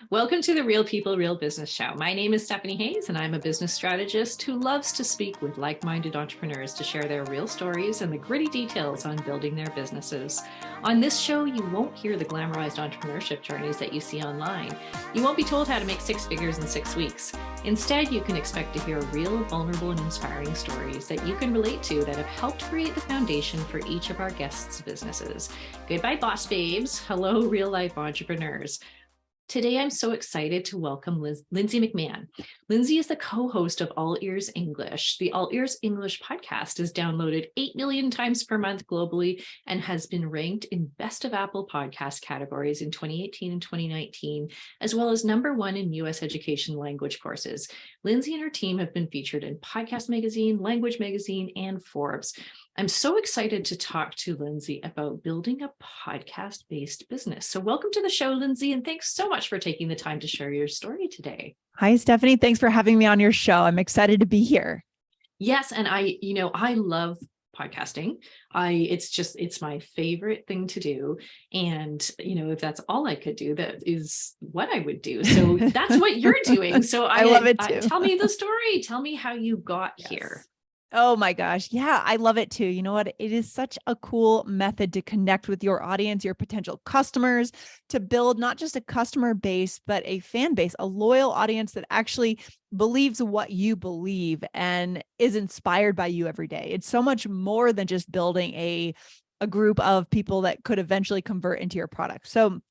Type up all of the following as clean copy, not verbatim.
Welcome to the Real People, Real Business Show. My name is Stephanie Hayes, and I'm a business strategist who loves to speak with like-minded entrepreneurs to share their real stories and the gritty details on building their businesses. On this show, you won't hear the glamorized entrepreneurship journeys that you see online. You won't be told how to make six figures in 6 weeks. Instead, you can expect to hear real, vulnerable, and inspiring stories that you can relate to that have helped create the foundation for each of our guests' businesses. Goodbye, boss babes. Hello, real-life entrepreneurs. Today, I'm so excited to welcome Lindsay McMahon. Lindsay is the co-host of All Ears English. The All Ears English podcast is downloaded 8 million times per month globally and has been ranked in Best of Apple podcast categories in 2018 and 2019, as well as #1 in U.S. education language courses. Lindsay and her team have been featured in Podcast Magazine, Language Magazine, and Forbes. I'm so excited to talk to Lindsay about building a podcast-based business. So welcome to the show, Lindsay, and thanks so much for taking the time to share your story today. Hi, Stephanie. Thanks for having me on your show. I'm excited to be here. Yes, and I love podcasting. It's my favorite thing to do. And, if that's all I could do, that is what I would do. So that's what you're doing. So I love it too. Tell me the story. Tell me how you got here. Oh my gosh. Yeah, I love it too. You know what? It is such a cool method to connect with your audience, your potential customers, to build not just a customer base, but a fan base, a loyal audience that actually believes what you believe and is inspired by you every day. It's so much more than just building a group of people that could eventually convert into your product. So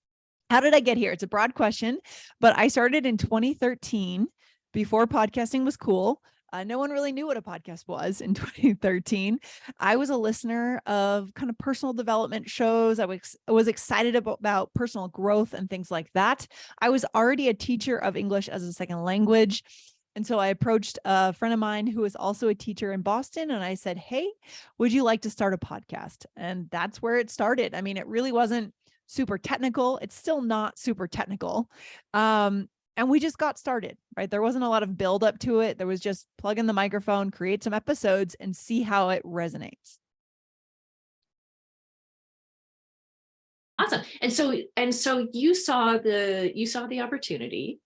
how did I get here? It's a broad question, but I started in 2013 before podcasting was cool. No one really knew what a podcast was in 2013. I was a listener of kind of personal development shows. I was excited about personal growth and things like that. I was already a teacher of English as a second language. And so I approached a friend of mine who is also a teacher in Boston. And I said, hey, would you like to start a podcast? And that's where it started. I mean, it really wasn't super technical. It's still not super technical. And we just got started, right? There wasn't a lot of build up to it. There was just plug in the microphone, create some episodes, and see how it resonates. Awesome. And so you saw the opportunity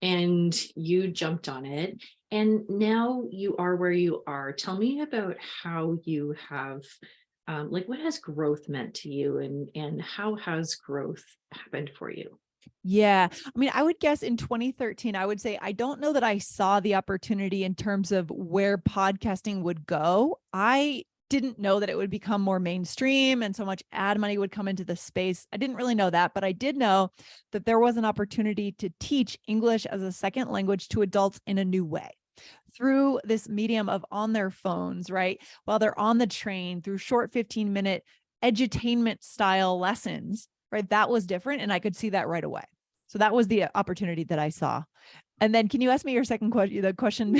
and you jumped on it. And now you are where you are. Tell me about how you have what has growth meant to you and how has growth happened for you? Yeah. I mean, I would guess in 2013, I would say, I don't know that I saw the opportunity in terms of where podcasting would go. I didn't know that it would become more mainstream and so much ad money would come into the space. I didn't really know that, but I did know that there was an opportunity to teach English as a second language to adults in a new way through this medium of on their phones, right? While they're on the train, through short 15-minute edutainment style lessons. Right. That was different. And I could see that right away. So that was the opportunity that I saw. And then can you ask me your second question, the question?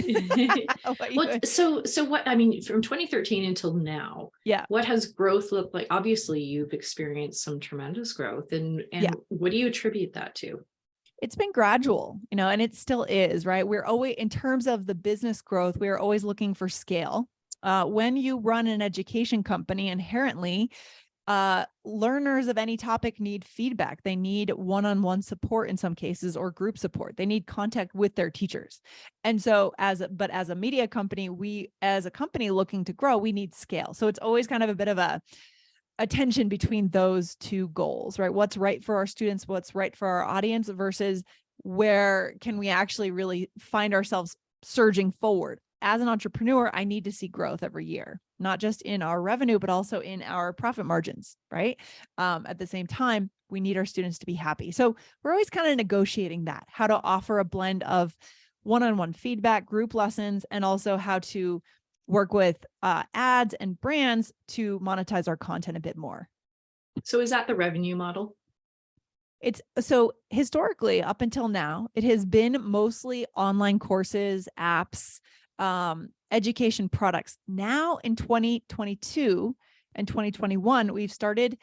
So what, I mean, from 2013 until now, what has growth looked like? Obviously you've experienced some tremendous growth and what do you attribute that to? It's been gradual, and it still is, right? We're always, in terms of the business growth, we're always looking for scale. When you run an education company, inherently, learners of any topic need feedback. They need one-on-one support in some cases, or group support. They need contact with their teachers. And so as a media company, as a company looking to grow, we need scale. So it's always kind of a bit of a tension between those two goals, right? What's right for our students, what's right for our audience versus where can we actually really find ourselves surging forward. As an entrepreneur, I need to see growth every year, not just in our revenue, but also in our profit margins, right? At the same time, we need our students to be happy. So we're always kind of negotiating that, how to offer a blend of one-on-one feedback, group lessons, and also how to work with ads and brands to monetize our content a bit more. So is that the revenue model? So historically, up until now, it has been mostly online courses, apps, education products. Now in 2022 and 2021, we've started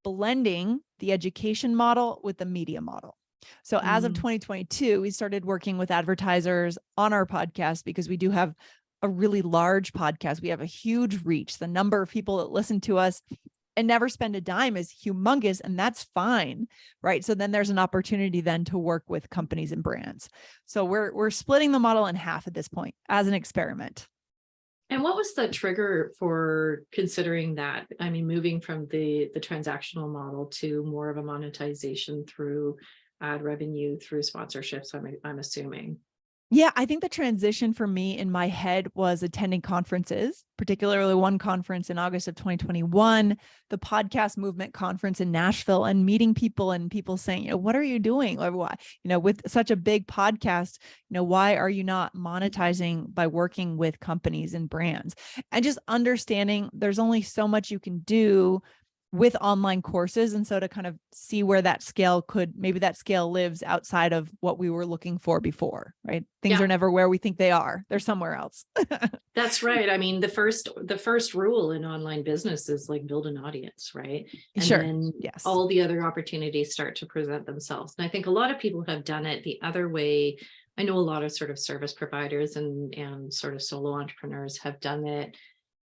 blending the education model with the media model. So as of 2022, we started working with advertisers on our podcast because we do have a really large podcast. We have a huge reach. The number of people that listen to us and never spend a dime is humongous, and that's fine, right? So then there's an opportunity then to work with companies and brands. So we're splitting the model in half at this point as an experiment. And what was the trigger for considering that? I mean, moving from the transactional model to more of a monetization through ad revenue through sponsorships, I'm assuming. Yeah, I think the transition for me in my head was attending conferences, particularly one conference in August of 2021, the podcast movement conference in Nashville, and meeting people and people saying, what are you doing? Or why, with such a big podcast, why are you not monetizing by working with companies and brands? And just understanding there's only so much you can do with online courses. And so to kind of see where that scale maybe that scale lives outside of what we were looking for before, right? Things are never where we think they are. They're somewhere else. That's right. I mean, the first rule in online business is like build an audience, right? And sure. then Yes. all the other opportunities start to present themselves. And I think a lot of people have done it the other way. I know a lot of sort of service providers and sort of solo entrepreneurs have done it.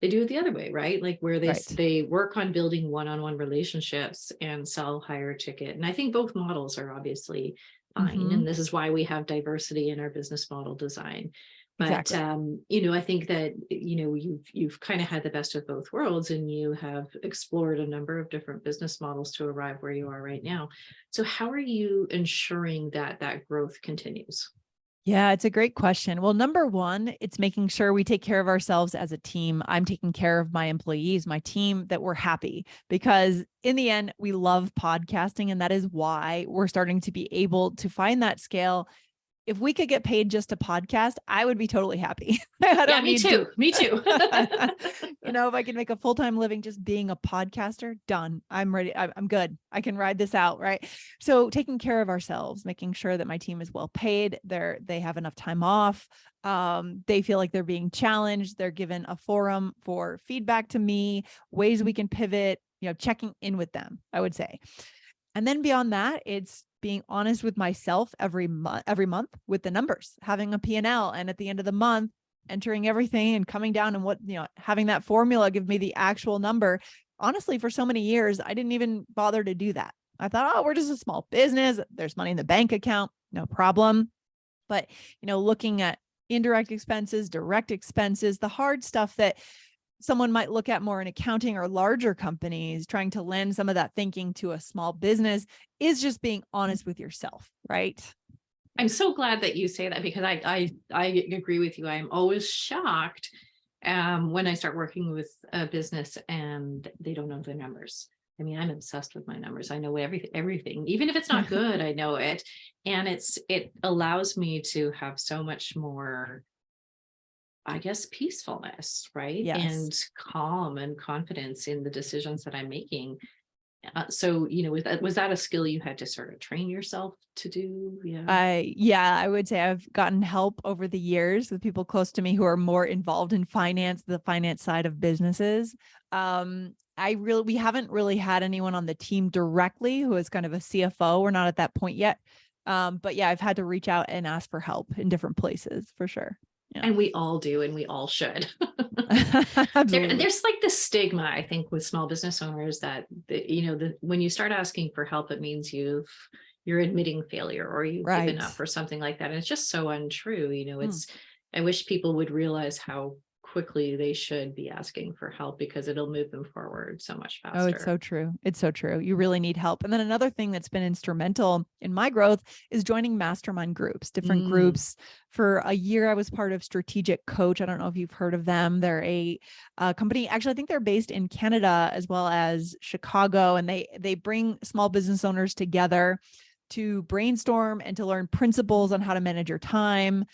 They do it the other way, right? Like where they work on building one-on-one relationships and sell higher ticket. And I think both models are obviously fine. Mm-hmm. And this is why we have diversity in our business model design. But exactly. I think that you've kind of had the best of both worlds, and you have explored a number of different business models to arrive where you are right now. So how are you ensuring that growth continues? Yeah, it's a great question. Well, number one, it's making sure we take care of ourselves as a team. I'm taking care of my employees, my team, that we're happy, because in the end, we love podcasting. And that is why we're starting to be able to find that scale. If we could get paid just to podcast, I would be totally happy. I don't me need too. to. Me too. If I can make a full-time living just being a podcaster, done. I'm ready. I'm good. I can ride this out, right? So taking care of ourselves, making sure that my team is well paid, they have enough time off. They feel like they're being challenged. They're given a forum for feedback to me, ways we can pivot, checking in with them, I would say. And then beyond that, it's being honest with myself every month with the numbers, having a P&L, and at the end of the month, entering everything and coming down and having that formula give me the actual number. Honestly, for so many years, I didn't even bother to do that. I thought, oh, we're just a small business. There's money in the bank account, no problem. But, looking at indirect expenses, direct expenses, the hard stuff that someone might look at more in accounting or larger companies, trying to lend some of that thinking to a small business, is just being honest with yourself, right? I'm so glad that you say that, because I agree with you. I'm always shocked when I start working with a business and they don't know their numbers. I mean, I'm obsessed with my numbers. I know everything, even if it's not good, I know it. And it allows me to have so much more, I guess, peacefulness, right? Yes. And calm and confidence in the decisions that I'm making. So, was that a skill you had to sort of train yourself to do? Yeah. I would say I've gotten help over the years with people close to me who are more involved in finance, the finance side of businesses. We haven't really had anyone on the team directly who is kind of a CFO. We're not at that point yet. But yeah, I've had to reach out and ask for help in different places for sure. Yeah. And we all do, and we all should. Absolutely. There's like this stigma, I think, with small business owners that when you start asking for help, it means you're admitting failure, or you've given up, or something like that. And it's just so untrue. I wish people would realize how quickly they should be asking for help, because it'll move them forward so much faster. Oh, it's so true. It's so true. You really need help. And then another thing that's been instrumental in my growth is joining mastermind groups, different groups. For a year, I was part of Strategic Coach. I don't know if you've heard of them. They're a company. Actually, I think they're based in Canada as well as Chicago, and they bring small business owners together to brainstorm and to learn principles on how to manage your time.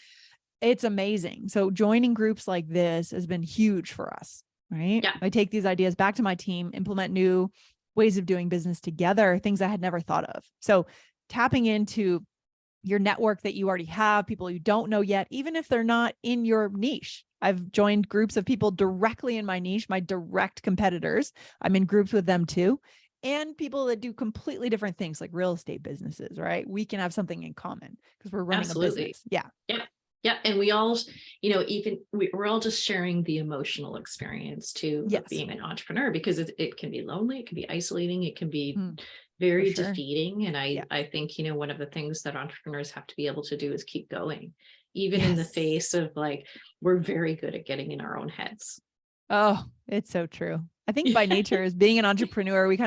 It's amazing. So joining groups like this has been huge for us, right? Yeah. I take these ideas back to my team, implement new ways of doing business together, things I had never thought of. So tapping into your network that you already have, people you don't know yet, even if they're not in your niche. I've joined groups of people directly in my niche, my direct competitors. I'm in groups with them too. And people that do completely different things, like real estate businesses, right? We can have something in common because we're running a business. Yeah. Yeah. Yeah. And we all, even we're all just sharing the emotional experience too of being an entrepreneur, because it can be lonely, it can be isolating, it can be very defeating. And I think, one of the things that entrepreneurs have to be able to do is keep going, even in the face of like, we're very good at getting in our own heads. Oh, it's so true. I think by nature, as being an entrepreneur, we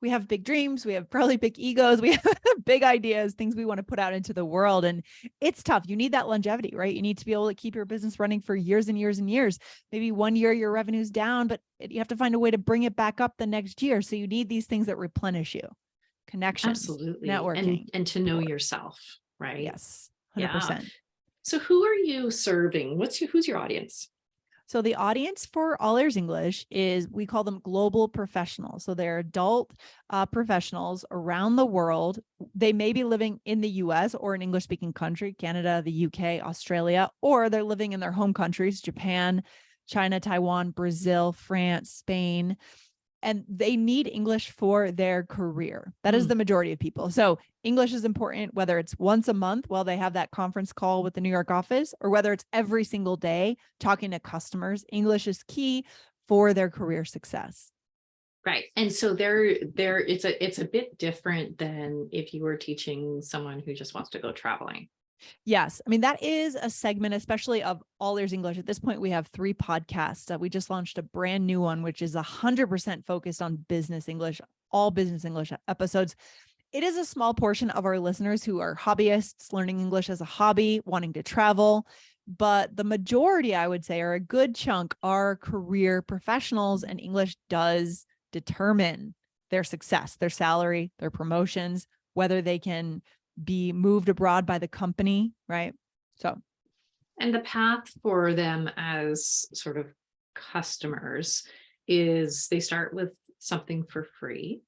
have big dreams. We have probably big egos. We have big ideas, things we want to put out into the world. And it's tough. You need that longevity, right? You need to be able to keep your business running for years and years and years. Maybe one year your revenue's down, but you have to find a way to bring it back up the next year. So you need these things that replenish you. Connections, absolutely, networking, and to know yourself, right? Yes, 100%. Yeah. So who are you serving? Who's your audience? So the audience for All Ears English is, we call them global professionals. So they're adult professionals around the world. They may be living in the US or an English speaking country, Canada, the UK, Australia, or they're living in their home countries, Japan, China, Taiwan, Brazil, France, Spain. And they need English for their career. That is the majority of people. So English is important, whether it's once a month while they have that conference call with the New York office, or whether it's every single day talking to customers. English is key for their career success. Right. And so it's a bit different than if you were teaching someone who just wants to go traveling. Yes. I mean, that is a segment, especially of All Ears English. At this point, we have 3 podcasts. We just launched a brand new one, which is 100% focused on business English, all business English episodes. It is a small portion of our listeners who are hobbyists, learning English as a hobby, wanting to travel. But the majority, I would say, or a good chunk, are career professionals, and English does determine their success, their salary, their promotions, whether they can be moved abroad by the company, right? So, and the path for them as sort of customers is they start with something for free.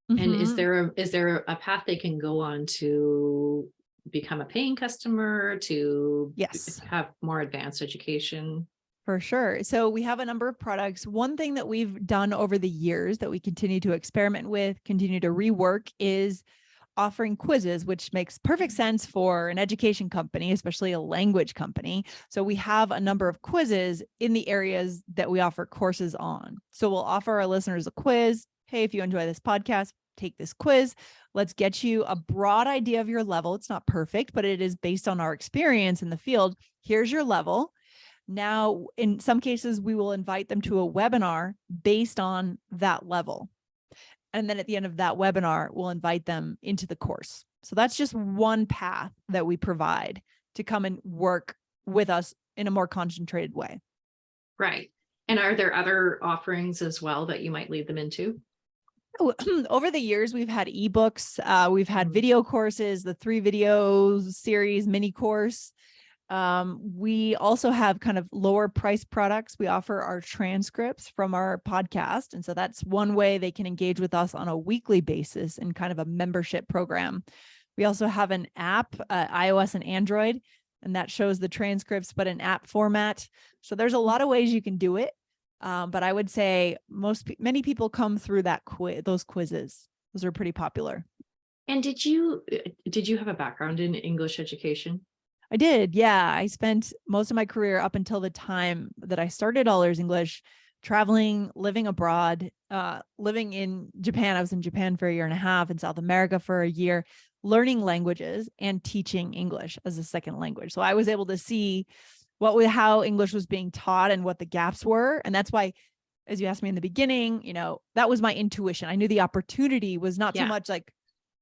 And is there a path they can go on to become a paying customer, to have more advanced education? For sure. So we have a number of products. One thing that we've done over the years that we continue to experiment with, continue to rework, is offering quizzes, which makes perfect sense for an education company, especially a language company. So we have a number of quizzes in the areas that we offer courses on. So we'll offer our listeners a quiz. Hey, if you enjoy this podcast, take this quiz. Let's get you a broad idea of your level. It's not perfect, but it is based on our experience in the field. Here's your level. Now, in some cases, we will invite them to a webinar based on that level. And then at the end of that webinar, we'll invite them into the course. So that's just one path that we provide to come and work with us in a more concentrated way. Right. And are there other offerings as well that you might lead them into? Over the years, we've had ebooks, we've had video courses, the 3 video series mini course. We also have kind of lower price products. We offer our transcripts from our podcast. And so that's one way they can engage with us on a weekly basis in kind of a membership program. We also have an app, iOS and Android, and that shows the transcripts, but in app format. So there's a lot of ways you can do it. But I would say many people come through those quizzes. Those are pretty popular. And did you have a background in English education? I did. Yeah. I spent most of my career up until the time that I started All Ears English, traveling, living abroad, living in Japan. I was in Japan for 1.5 years, in South America for a year, learning languages and teaching English as a second language. So I was able to see how English was being taught and what the gaps were. And that's why, as you asked me in the beginning, that was my intuition. I knew the opportunity was not so much like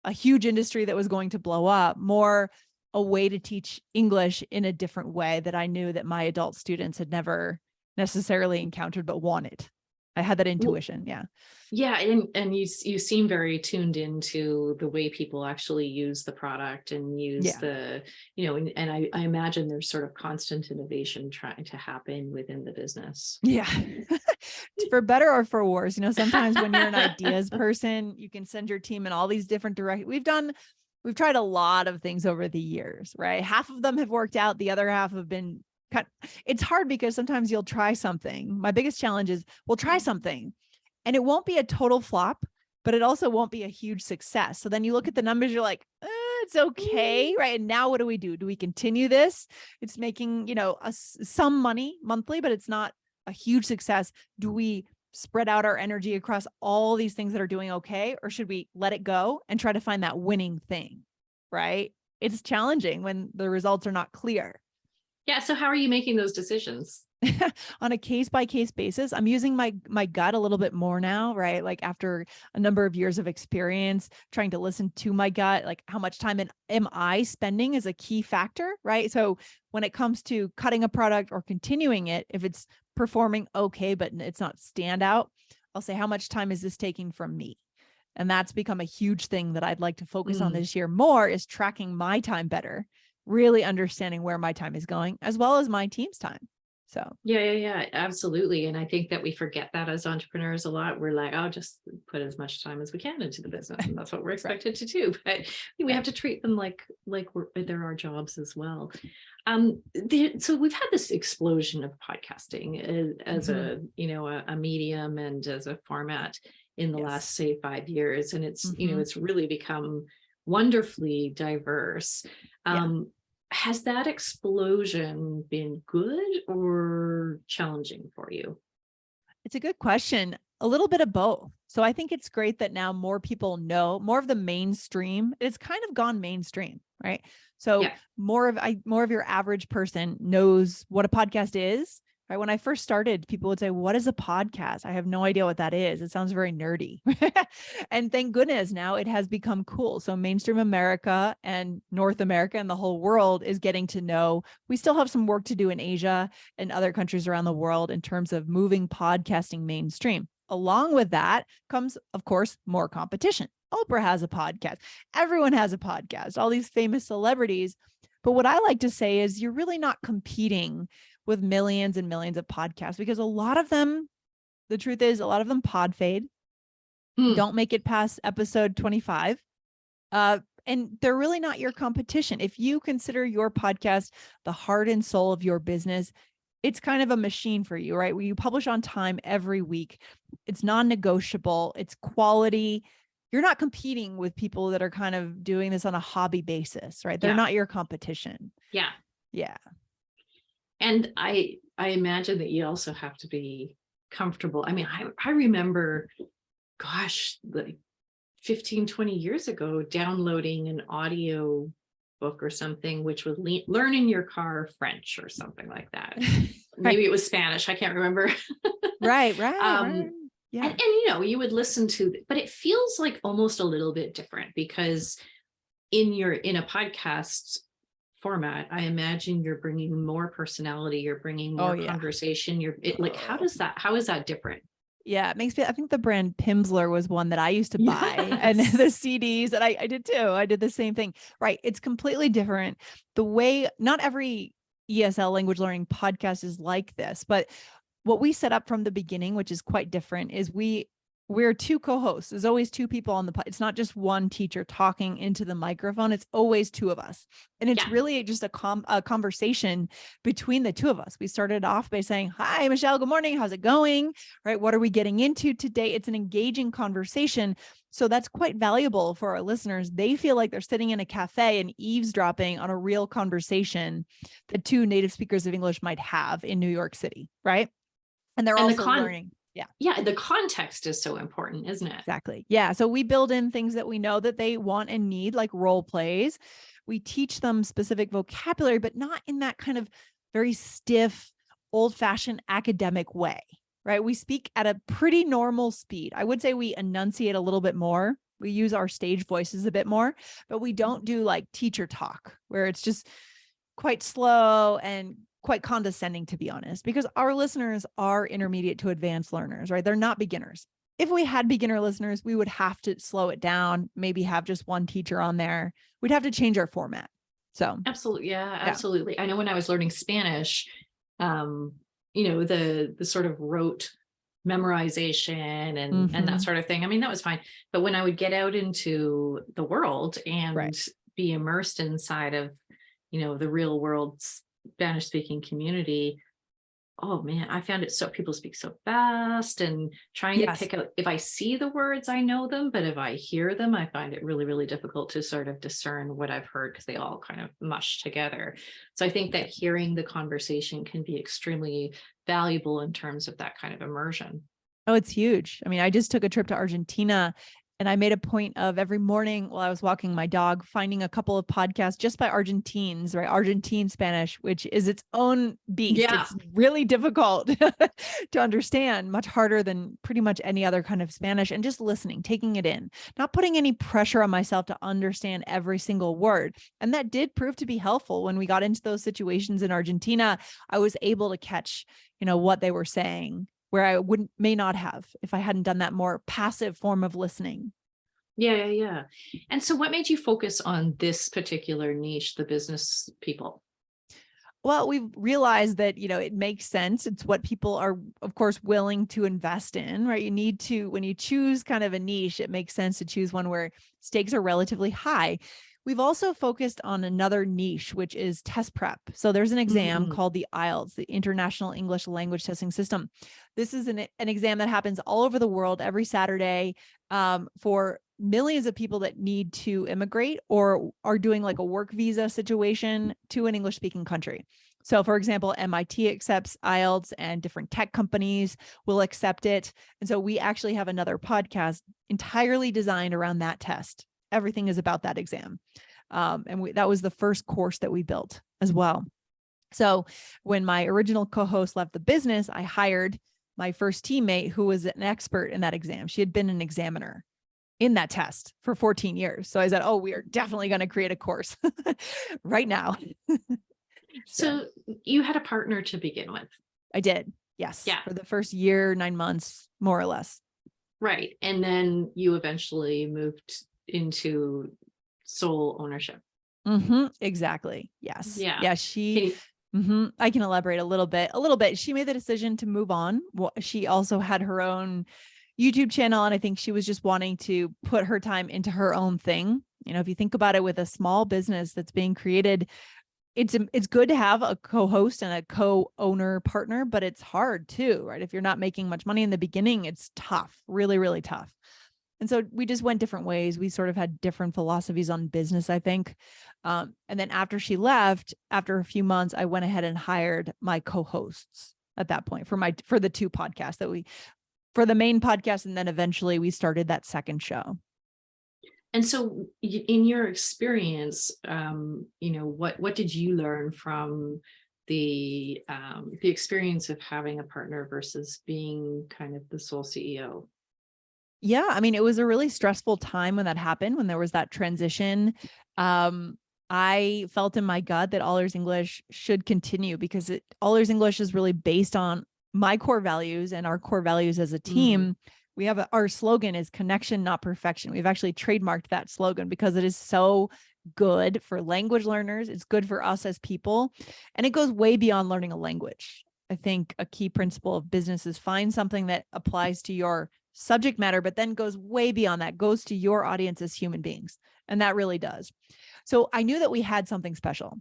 a huge industry that was going to blow up, more a way to teach English in a different way that I knew that my adult students had never necessarily encountered, but wanted. I had that intuition. Yeah. Yeah. And you seem very tuned into the way people actually use the product and use the, and I imagine there's sort of constant innovation trying to happen within the business. Yeah. For better or for worse, sometimes when you're an ideas person, you can send your team in all these different directions. We've tried a lot of things over the years, right? Half of them have worked out. The other half have been it's hard because sometimes you'll try something. My biggest challenge is we'll try something and it won't be a total flop, but it also won't be a huge success. So then you look at the numbers, you're like, it's okay. Right. And now what do we do? Do we continue this? It's making, some money monthly, but it's not a huge success. Do we spread out our energy across all these things that are doing okay? Or should we let it go and try to find that winning thing? Right. It's challenging when the results are not clear. Yeah. So how are you making those decisions? On a case by case basis. I'm using my gut a little bit more now, right? Like after a number of years of experience trying to listen to my gut, like how much time am I spending is a key factor, right? So when it comes to cutting a product or continuing it, if it's performing okay, but it's not standout, I'll say, how much time is this taking from me? And that's become a huge thing that I'd like to focus on this year more, is tracking my time better, really understanding where my time is going, as well as my team's time. So Yeah, absolutely. And I think that we forget that as entrepreneurs a lot. We're like, oh, just put as much time as we can into the business, and that's what we're expected to do. But we have to treat them like they're our jobs as well. So we've had this explosion of podcasting as a medium and as a format in the last, say, 5 years, and it's it's really become wonderfully diverse. Has that explosion been good or challenging for you? It's a good question. A little bit of both. So I think it's great that now more people know, more of the mainstream. It's kind of gone mainstream, right? So more of your average person knows what a podcast is. Right. When I first started, people would say, "What is a podcast?" I have no idea what that is. It sounds very nerdy. And thank goodness now it has become cool. So mainstream America and North America and the whole world is getting to know. We still have some work to do in Asia and other countries around the world in terms of moving podcasting mainstream. Along with that comes, of course, more competition. Oprah has a podcast. Everyone has a podcast, all these famous celebrities. But what I like to say is you're really not competing with millions and millions of podcasts, because a lot of them, the truth is, a lot of them pod fade, don't make it past episode 25. And they're really not your competition. If you consider your podcast the heart and soul of your business, it's kind of a machine for you, right? Where you publish on time every week. It's non-negotiable. It's quality. You're not competing with people that are kind of doing this on a hobby basis, right? They're not your competition. Yeah. Yeah. And I imagine that you also have to be comfortable. I mean, I remember, gosh, like 15, 20 years ago, downloading an audio book or something, which was Learn in Your Car French or something like that. Maybe it was Spanish. I can't remember. Right. Yeah. And you would listen to, but it feels like almost a little bit different, because in a podcast format, I imagine you're bringing more personality, you're bringing more conversation. How is that different? Yeah, it makes me, I think the brand Pimsleur was one that I used to buy, and the CDs, and I did too. I did the same thing, right? It's completely different. The way, not every ESL language learning podcast is like this, but what we set up from the beginning, which is quite different, is we're two co-hosts. There's always two people on the pod. It's not just one teacher talking into the microphone. It's always two of us. And it's really just a conversation between the two of us. We started off by saying, "Hi, Michelle, good morning. How's it going?" Right? What are we getting into today? It's an engaging conversation. So that's quite valuable for our listeners. They feel like they're sitting in a cafe and eavesdropping on a real conversation that two native speakers of English might have in New York City, right? And they're also learning. Yeah. The context is so important, isn't it? Exactly. Yeah. So we build in things that we know that they want and need, like role plays. We teach them specific vocabulary, but not in that kind of very stiff, old-fashioned academic way, right? We speak at a pretty normal speed. I would say we enunciate a little bit more. We use our stage voices a bit more, but we don't do like teacher talk where it's just quite slow and quite condescending, to be honest, because our listeners are intermediate to advanced learners, right? They're not beginners. If we had beginner listeners, we would have to slow it down, maybe have just one teacher on there. We'd have to change our format. So absolutely. Yeah, absolutely. I know when I was learning Spanish, the sort of rote memorization and that sort of thing. I mean, that was fine. But when I would get out into the world and be immersed inside of, the real world Spanish speaking community, oh man, I found it so people speak so fast and trying to Yes. pick out, if I see the words, I know them, but if I hear them, I find it really, really difficult to sort of discern what I've heard because they all kind of mush together. So I think that hearing the conversation can be extremely valuable in terms of that kind of immersion. Oh, it's huge. I mean, I just took a trip to Argentina and I made a point of every morning while I was walking my dog, finding a couple of podcasts just by Argentines, right? Argentine Spanish, which is its own beast. Yeah. It's really difficult to understand, much harder than pretty much any other kind of Spanish, and just listening, taking it in, not putting any pressure on myself to understand every single word. And that did prove to be helpful when we got into those situations in Argentina. I was able to catch, what they were saying, where I may not have if I hadn't done that more passive form of listening. Yeah. And so what made you focus on this particular niche, the business people? Well, we've realized that, it makes sense. It's what people are, of course, willing to invest in, right? You need to, when you choose kind of a niche, it makes sense to choose one where stakes are relatively high. We've also focused on another niche, which is test prep. So there's an exam Mm-hmm. called the IELTS, the International English Language Testing System. This is an exam that happens all over the world every Saturday for millions of people that need to immigrate or are doing like a work visa situation to an English speaking country. So for example, MIT accepts IELTS and different tech companies will accept it. And so we actually have another podcast entirely designed around that test. Everything is about that exam. And that was the first course that we built as well. So when my original co-host left the business, I hired my first teammate who was an expert in that exam. She had been an examiner in that test for 14 years. So I said, oh, we are definitely going to create a course right now. So you had a partner to begin with. I did. Yes. Yeah. For the first year, 9 months, more or less. Right. And then you eventually moved into sole ownership. Exactly. Yes. Yeah. Yeah. I can elaborate a little bit. She made the decision to move on. Well, she also had her own YouTube channel, and I think she was just wanting to put her time into her own thing. If you think about it, with a small business that's being created, it's good to have a co-host and a co-owner partner, but it's hard too, right? If you're not making much money in the beginning, it's tough, really, really tough. And so we just went different ways. We sort of had different philosophies on business, I think. And then after she left, after a few months, I went ahead and hired my co-hosts at that point for the two podcasts for the main podcast. And then eventually we started that second show. And so in your experience, what did you learn from the experience of having a partner versus being kind of the sole CEO? Yeah. I mean, it was a really stressful time when that happened, when there was that transition. I felt in my gut that All Ears English should continue because All Ears English is really based on my core values and our core values as a team. We have our slogan is connection, not perfection. We've actually trademarked that slogan because it is so good for language learners. It's good for us as people, and it goes way beyond learning a language. I think a key principle of business is find something that applies to your subject matter, but then goes way beyond that, goes to your audience as human beings. And that really does. So I knew that we had something special.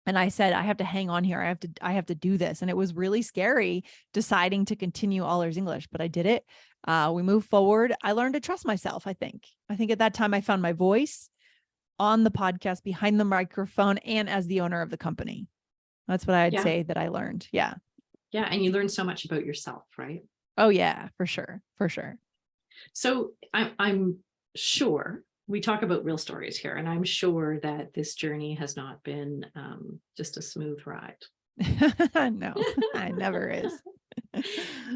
And I said, I have to hang on here. I have to do this. And it was really scary deciding to continue All Ears English, but I did it. We moved forward. I learned to trust myself. I think at that time I found my voice on the podcast, behind the microphone, and as the owner of the company. That's what I'd say that I learned. Yeah. Yeah. And you learned so much about yourself, right? Oh yeah, for sure. For sure. So I'm sure we talk about real stories here, and I'm sure that this journey has not been just a smooth ride. No, it never is.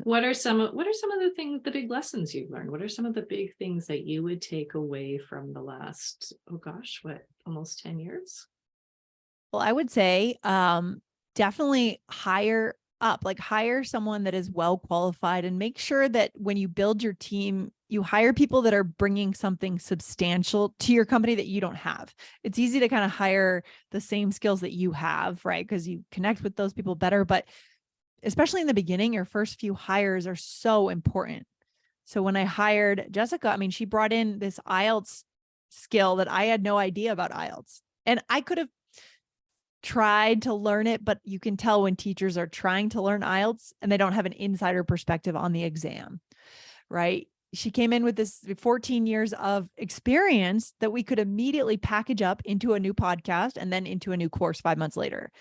What are some of the big lessons you've learned? What are some of the big things that you would take away from the last, almost 10 years? Well, I would say definitely hire someone that is well qualified, and make sure that when you build your team, you hire people that are bringing something substantial to your company that you don't have. It's easy to kind of hire the same skills that you have, right? Because you connect with those people better. But especially in the beginning, your first few hires are so important. So when I hired Jessica, I mean, she brought in this IELTS skill that I had no idea about IELTS. And I could have tried to learn it, but you can tell when teachers are trying to learn IELTS and they don't have an insider perspective on the exam, right? She came in with this 14 years of experience that we could immediately package up into a new podcast and then into a new course 5 months later.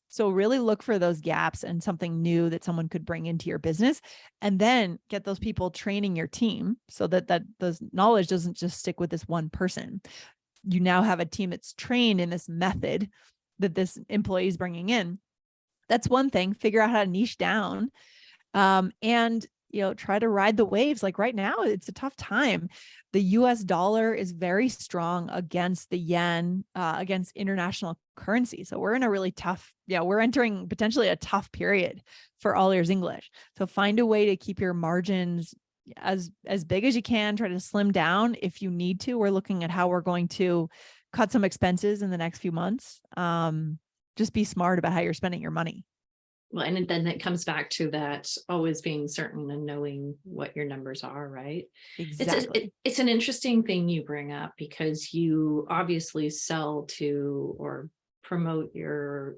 So really look for those gaps and something new that someone could bring into your business, and then get those people training your team so that those knowledge doesn't just stick with this one person. You now have a team that's trained in this method that this employee is bringing in. That's one thing. Figure out how to niche down, and try to ride the waves. Like right now, it's a tough time. The US dollar is very strong against the yen, against international currency. So we're in a really tough, we're entering potentially a tough period for all ears English. So find a way to keep your margins as big as you can. Try to slim down if you need to. We're looking at how we're going to cut some expenses in the next few months. Just be smart about how you're spending your money. Well, and then it comes back to that always being certain and knowing what your numbers are, right? Exactly. It's an interesting thing you bring up, because you obviously sell to or promote your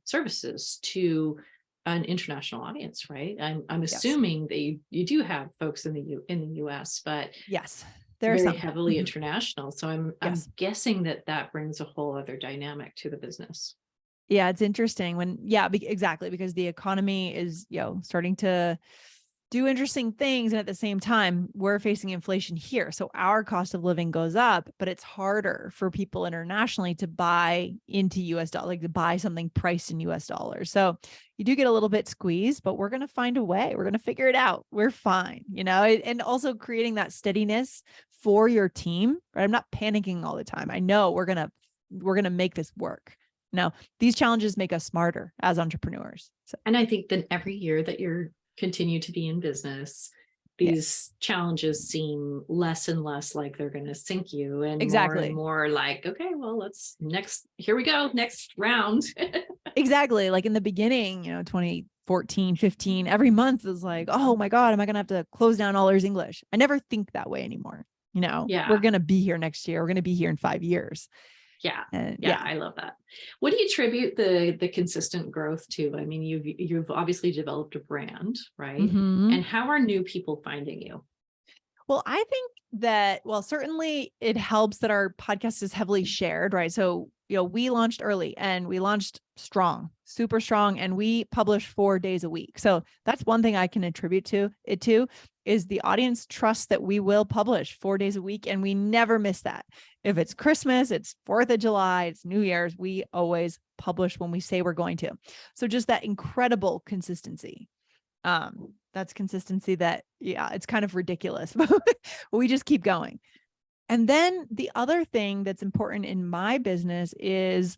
services to an international audience, right? I'm assuming that you do have folks in the US, but yes, there are very some heavily international. So I'm guessing that brings a whole other dynamic to the business. Yeah, it's interesting exactly, because the economy is, starting to do interesting things. And at the same time, we're facing inflation here. So our cost of living goes up, but it's harder for people internationally to buy into US dollars, like to buy something priced in US dollars. So you do get a little bit squeezed, but we're going to find a way. We're going to figure it out. We're fine, and also creating that steadiness for your team, right? I'm not panicking all the time. I know we're going to make this work. Now, these challenges make us smarter as entrepreneurs. So. And I think that every year that you're continue to be in business, these challenges seem less and less like they're going to sink you, and more and more like, okay, well, here we go, next round. Exactly. Like in the beginning, 2014, 15, every month is like, oh my God, am I going to have to close down all ears English? I never think that way anymore. We're going to be here next year. We're going to be here in 5 years. Yeah. I love that. What do you attribute the consistent growth to? I mean, you've obviously developed a brand, right? Mm-hmm. And how are new people finding you? Well, I think that, certainly it helps that our podcast is heavily shared, right? So, we launched early and we launched strong, super strong, and we publish 4 days a week. So that's one thing I can attribute to it is the audience trusts that we will publish 4 days a week, and we never miss that. If it's Christmas, it's 4th of July, it's New Year's, we always publish when we say we're going to. So just that incredible consistency. That's consistency that, it's kind of ridiculous, but we just keep going. And then the other thing that's important in my business is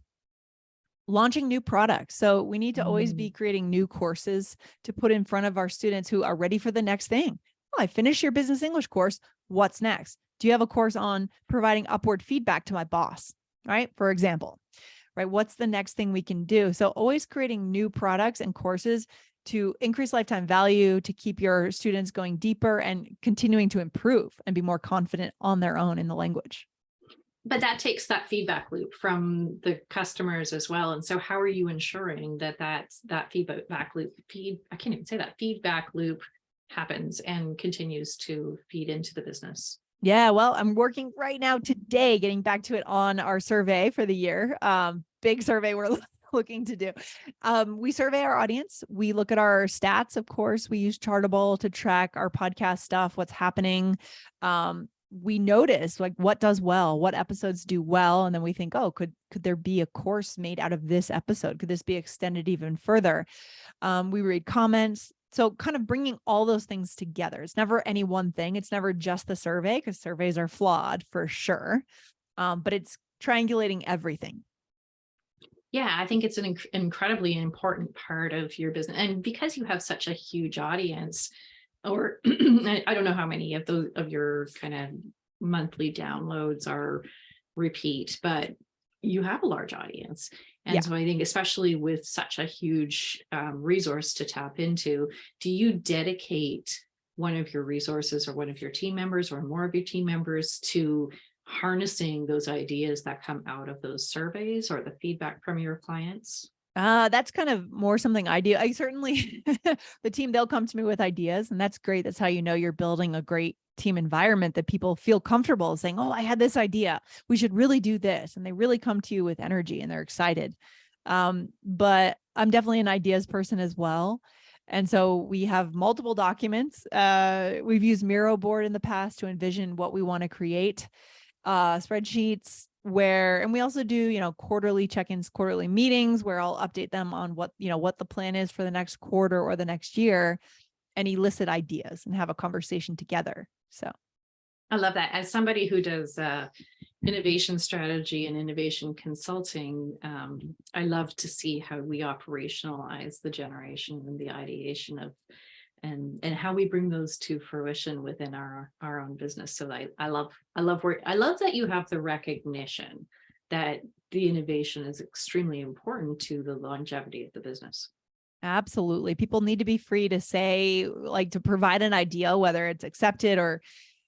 launching new products. So we need to always be creating new courses to put in front of our students who are ready for the next thing. Oh, I finished your business English course. What's next? Do you have a course on providing upward feedback to my boss? Right? For example, right? What's the next thing we can do? So always creating new products and courses to increase lifetime value, to keep your students going deeper and continuing to improve and be more confident on their own in the language. But that takes that feedback loop from the customers as well. And so how are you ensuring that feedback loop happens and continues to feed into the business? Yeah, well, I'm working right now today, getting back to it on our survey for the year. Big survey we're looking to do. We survey our audience. We look at our stats. Of course, we use Chartable to track our podcast stuff, what's happening. We notice like what does well, what episodes do well. And then we think, oh, could there be a course made out of this episode? Could this be extended even further? We read comments. So kind of bringing all those things together. It's never any one thing. It's never just the survey, because surveys are flawed for sure. But it's triangulating everything. Yeah, I think it's an incredibly important part of your business. And because you have such a huge audience, or I don't know how many of your kind of monthly downloads are repeat, but you have a large audience. And so I think, especially with such a huge resource to tap into, do you dedicate one of your resources or one of your team members or more of your team members to harnessing those ideas that come out of those surveys or the feedback from your clients? That's kind of more something I do. I certainly, the team, they'll come to me with ideas, and that's great. That's how you know you're building a great team environment, that people feel comfortable saying, oh, I had this idea, we should really do this. And they really come to you with energy and they're excited. But I'm definitely an ideas person as well. And so we have multiple documents. We've used Miro board in the past to envision what we want to create, spreadsheets and we also do, quarterly check-ins, quarterly meetings where I'll update them on what the plan is for the next quarter or the next year, and elicit ideas and have a conversation together. So I love that. As somebody who does innovation strategy and innovation consulting, I love to see how we operationalize the generation and the ideation of and how we bring those to fruition within our own business. So I love that you have the recognition that the innovation is extremely important to the longevity of the business. absolutely. People need to be free to say, like, to provide an idea, whether it's accepted or,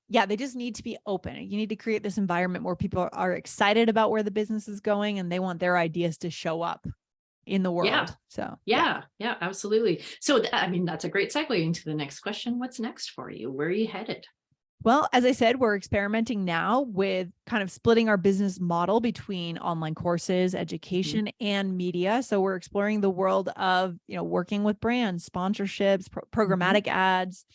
yeah, they just need to be open. You need to create this environment where people are excited about where the business is going and they want their ideas to show up in the world. Yeah. So yeah, absolutely. So that's a great segue into the next question. What's next for you? Where are you headed? Well, as I said, we're experimenting now with kind of splitting our business model between online courses, education, and media. So we're exploring the world of, working with brands, sponsorships, programmatic ads.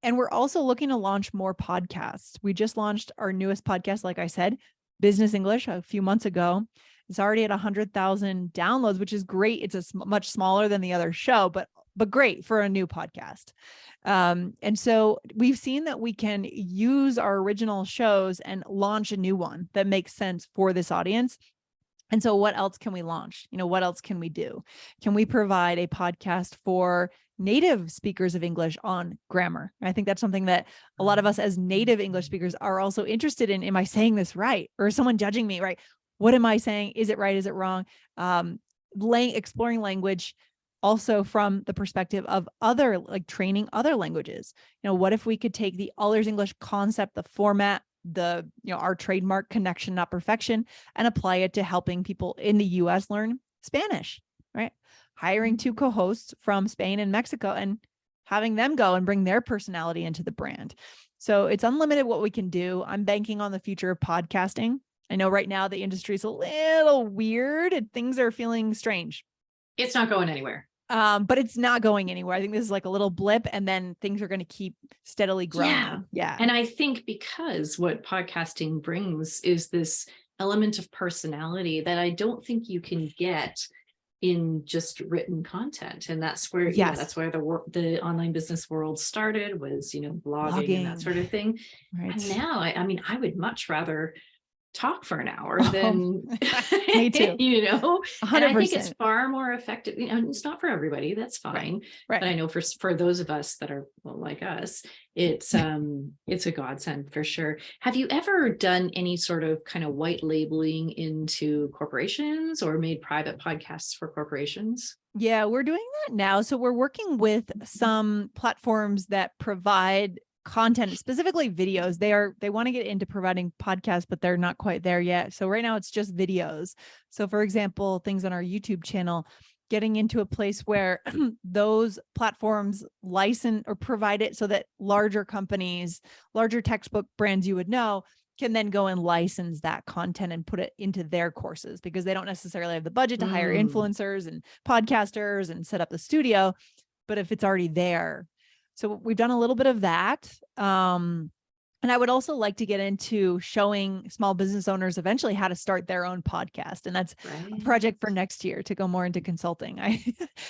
And we're also looking to launch more podcasts. We just launched our newest podcast, like I said, Business English, a few months ago. It's already at 100,000 downloads, which is great. It's much smaller than the other show, but great for a new podcast. And so we've seen that we can use our original shows and launch a new one that makes sense for this audience. And so what else can we launch? What else can we do? Can we provide a podcast for native speakers of English on grammar? I think that's something that a lot of us as native English speakers are also interested in. Am I saying this right? Or is someone judging me, right? What am I saying? Is it right? Is it wrong? Exploring language also from the perspective of training other languages. What if we could take the all ears English concept, the format, our trademark connection, not perfection, and apply it to helping people in the US learn Spanish, right? Hiring 2 co-hosts from Spain and Mexico and having them go and bring their personality into the brand. So it's unlimited what we can do. I'm banking on the future of podcasting. I know right now the industry is a little weird and things are feeling strange. It's not going anywhere. But it's not going anywhere. I think this is like a little blip and then things are going to keep steadily growing. Yeah. And I think because what podcasting brings is this element of personality that I don't think you can get in just written content. And that's where, that's where the online business world started, was, blogging and that sort of thing. Right. And now, I would much rather talk for an hour than me too. 100%. And I think it's far more effective. It's not for everybody, that's fine. Right. But I know for those of us that are like us, it's a godsend for sure. Have you ever done any sort of kind of white labeling into corporations or made private podcasts for corporations? Yeah, we're doing that now. So we're working with some platforms that provide content, specifically videos. They want to get into providing podcasts, but they're not quite there yet. So right now it's just videos. So for example, things on our YouTube channel, getting into a place where those platforms license or provide it so that larger companies, larger textbook brands you would know, can then go and license that content and put it into their courses, because they don't necessarily have the budget to hire influencers and podcasters and set up the studio. But if it's already there. So we've done a little bit of that. And I would also like to get into showing small business owners eventually how to start their own podcast. And that's a project for next year, to go more into consulting. I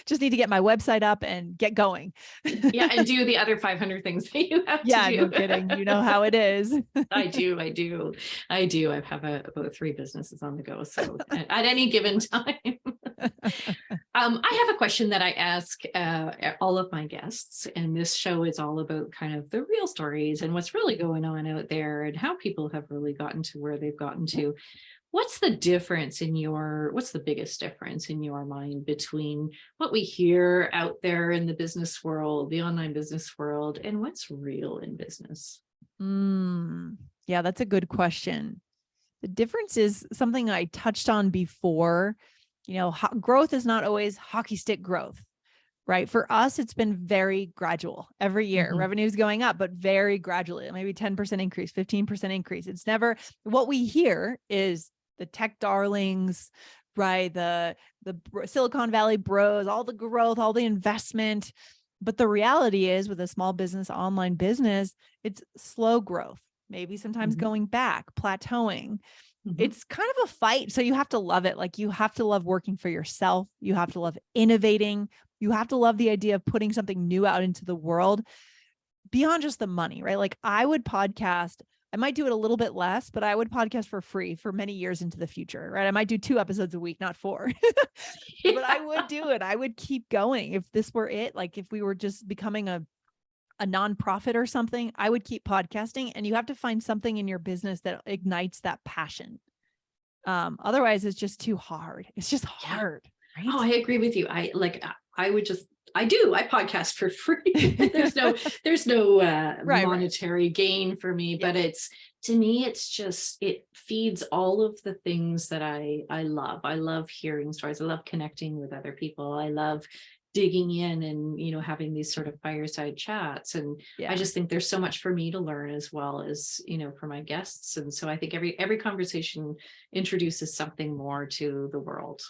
just need to get my website up and get going. And do the other 500 things that you have to do. Yeah, no kidding. You know how it is. I do. I have about 3 businesses on the go. So at any given time. I have a question that I ask all of my guests, and this show is all about kind of the real stories and what's really going on out there and how people have really gotten to where they've gotten to. What's the biggest difference in your mind between what we hear out there in the business world, the online business world, and what's real in business? Yeah, that's a good question. The difference is something I touched on before. Growth is not always hockey stick growth, right? For us, it's been very gradual every year. Revenue is going up, but very gradually, maybe 10% increase, 15% increase. It's never what we hear is the tech darlings, right? The Silicon Valley bros, all the growth, all the investment. But the reality is with a small business, online business, it's slow growth, maybe sometimes going back, plateauing. It's kind of a fight. So you have to love it. Like you have to love working for yourself. You have to love innovating. You have to love the idea of putting something new out into the world beyond just the money, right? Like I would podcast. I might do it a little bit less, but I would podcast for free for many years into the future, right? I might do 2 episodes a week, not 4, but I would do it. I would keep going. If this were it, like if we were just becoming a nonprofit or something, I would keep podcasting, and you have to find something in your business that ignites that passion. Otherwise it's just too hard. It's just hard. Right? Oh, I agree with you. I podcast for free. there's no monetary gain for me, but to me, it feeds all of the things that I love. I love hearing stories. I love connecting with other people. I love digging in and, having these sort of fireside chats. And I just think there's so much for me to learn as well as, for my guests. And so I think every conversation introduces something more to the world.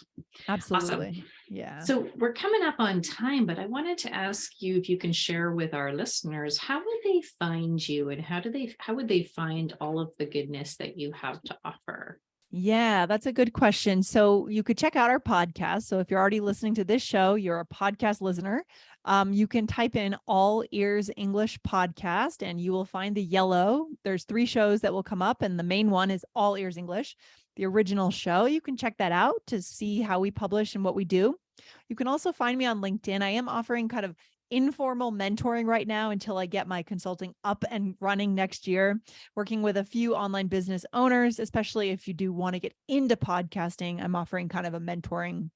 Absolutely. Awesome. Yeah. So we're coming up on time, but I wanted to ask you if you can share with our listeners, how would they find you and how would they find all of the goodness that you have to offer? Yeah, that's a good question. So you could check out our podcast. So if you're already listening to this show, you're a podcast listener. You can type in All Ears English Podcast and you will find the yellow. There's 3 shows that will come up, and the main one is All Ears English, the original show. You can check that out to see how we publish and what we do. You can also find me on LinkedIn. I am offering kind of informal mentoring right now until I get my consulting up and running next year, working with a few online business owners, especially if you do want to get into podcasting. I'm offering kind of a mentoring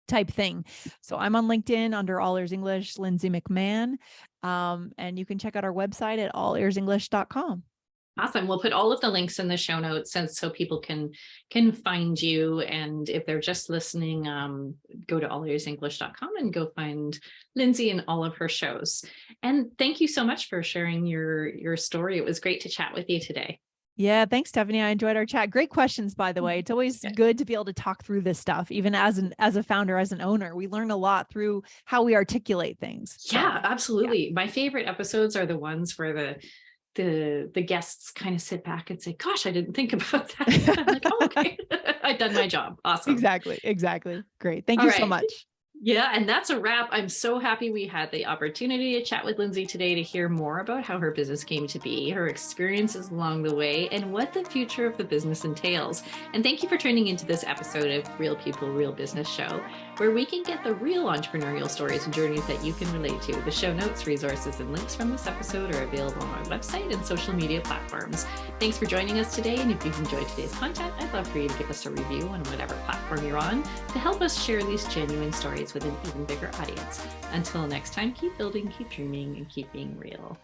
type thing. So I'm on LinkedIn under All Ears English, Lindsay McMahon. And you can check out our website at allearsenglish.com. Awesome. We'll put all of the links in the show notes so people can find you. And if they're just listening, go to allearsenglish.com and go find Lindsay and all of her shows. And thank you so much for sharing your story. It was great to chat with you today. Yeah, thanks, Stephanie. I enjoyed our chat. Great questions, by the way. It's always good to be able to talk through this stuff, even as a founder, as an owner. We learn a lot through how we articulate things. Yeah, absolutely. Yeah. My favorite episodes are the ones where the guests kind of sit back and say, gosh, I didn't think about that. I'm like, oh, okay. I've done my job. Awesome. Exactly. Great. Thank you so much. Yeah, and that's a wrap. I'm so happy we had the opportunity to chat with Lindsay today to hear more about how her business came to be, her experiences along the way, and what the future of the business entails. And thank you for tuning into this episode of Real People, Real Business Show, where we can get the real entrepreneurial stories and journeys that you can relate to. The show notes, resources, and links from this episode are available on our website and social media platforms. Thanks for joining us today. And if you've enjoyed today's content, I'd love for you to give us a review on whatever platform you're on to help us share these genuine stories with an even bigger audience. Until next time, keep building, keep dreaming, and keep being real.